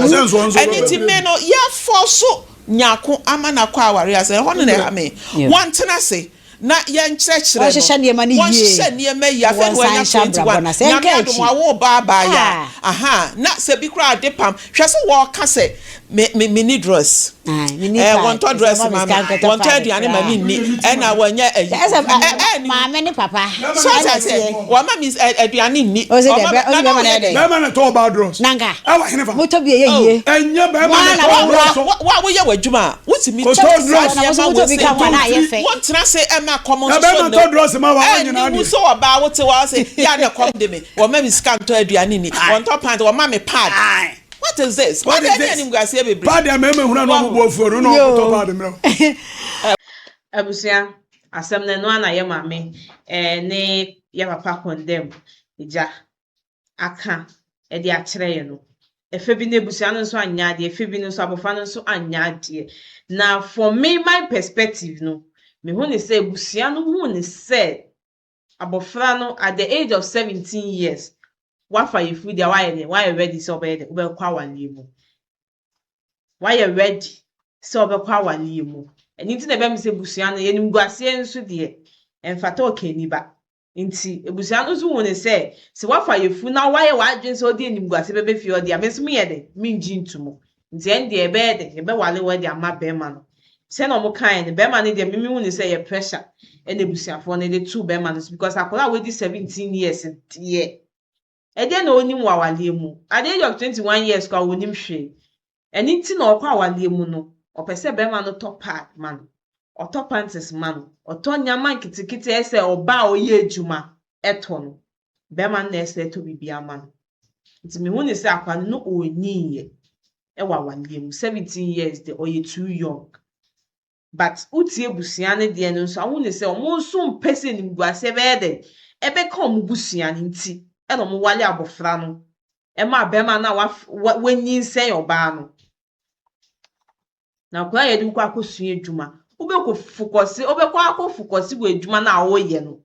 aniti me no ye forso nyako ama na kwa aware ase ho ne ha me wantena se na ye nkyerɛkyerɛ no wɔhyehyɛ nneɛma no yie wɔhyehyɛ nneɛma yie afɛ no wanya 21 na me adom awo ba ya aha na sɛ bi kora ade pam hwɛ sɛ wɔka sɛ me ni dress wɔntɔ dress ma wɔntɔ aduane ma me ni ɛna wɔnyɛ maame ne papa so sɛ wɔma me aduane ni bɛma na tɔ ba dress nanka ɛwɔ hene fa moto bi ye ɛnyɛ bɛma na tɔ dress wa woyɛ w'adwuma wotimi wɔntena sɛ ma common so no to dress ma wa nyina ni so oba wote wa say ya na come de me wo ma mi scan to aduane ni won to pant wo ma me pad what is this what is this nim gase bebre pad ya me huna no bo afuoro no to pad me abusia asem na no ana ye mame ne ye papa condemn ija aka e de akere ye no efe bi na ebusia no so anya de efe bi no so abofa no so anya de na for me my perspective no me hu ne say busia no hu ne say abofra no at the age of 17 years wafa yefu dia why ready so be kwa wale mu why ready so be kwa wale mu enti na be me say busia no yenim guase enso de emfata okani ba enti ebusia no so hu ne say se wafa yefu na why wadwen so de enim guase be fi ode ameso me ye de minji ntumo enti ende e be de be wale wadi ama be ma no se no mo kan be ma ne de mimi hu ne say ye pressure and ebusiafo ne de two be ma no because akola we di 17 years tie e de na onim wa wale mu at the age of 21 years kwa onim hwe eni ti na okwa wale mu no opese be ma no top pad man o top panties man o to nyama nkitikiti ese oba oye adwuma eto no be ma na ese to bibia man nti me hu ne say akwa no onyiye e wa wale mu 17 years de oye too young. But utie busia ne de no so awu ne se omo so mpese nim guase be de ebe ka omo busia ne nti e no mo wale abofra no e ma be ma na wanyin sen oba no na kwa ye du kwa akosua adwuma Ubeko focus, ubeko akọ focus we adwuma na woyɛ no.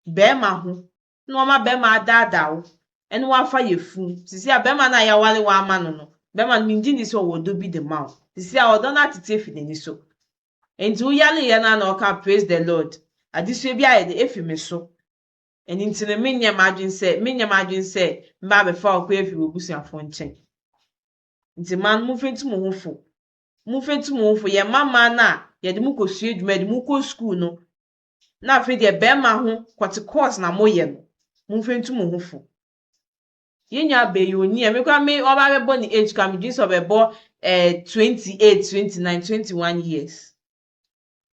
Bɛɛma ho. Na ɔma bɛɛma adaadaa wo. Ɛne wafa yɛ fu. Sisi a bɛɛma na ya wale wa ama no. Bɛɛma no mingye ni so wo do bi de ma wo. Sisi a ɔdɔ na tete fi n'ani so. Enti uyale ya na ɔka praise the Lord. Adisua bi ayɛ de efi me so. Ɛni nti no menyɛ madwen sɛ mba bɛfa ɔkɔ efi obusuafo nkyɛn. Nti man mo fenti mo ho fo. Mo fenti mo ho fo yɛ mama na yɛde mo kɔsua adwuma yɛde mo kɔ school no. Na afei de bɛɛma ho kwate course na mo yɛ no. Mo fenti mo ho fo. Yenya be oni e me kwa me oba bebo ni age ka me dwi so bebo 28, 29, 21 years.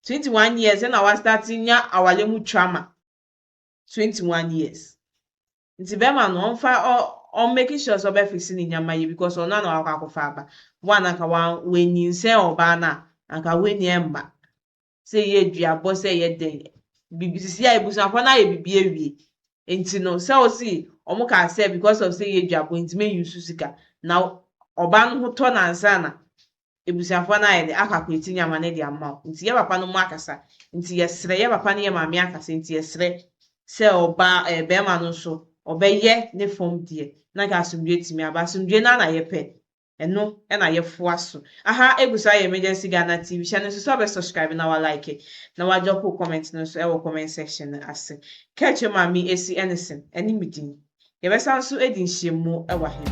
21 years na wa starting nya awale mu trauma. 21 years. Nti bema no on making sure so be fix ni nyama ye because ona na akwakofa aba. One aka we nyinse oba na aka we ni emba. Say ye duabo say ye den. Bibisi ya ebusuafo na ye bibi ewie. Enti no say o si omo ka say because of say ye duabo enti me use sika. Now oba no ho to na nsa na ebusuafo na ye de aka kweti nyama na de ama. Nti ye papa no mu akasa. Nti ye sere ye papa no ye maame akasa nti ye sere say oba bema no so obeye ne form die na ka asumdwe timi aba asumdwe na ye pe eno na ye foa so aha egusa ye emergency Ghana TV channel so be subscribe na wa like na wa drop comment no so e wo comment section ase catch your mami esi anything eni midin ye be san so edi nhyiemu e wa he.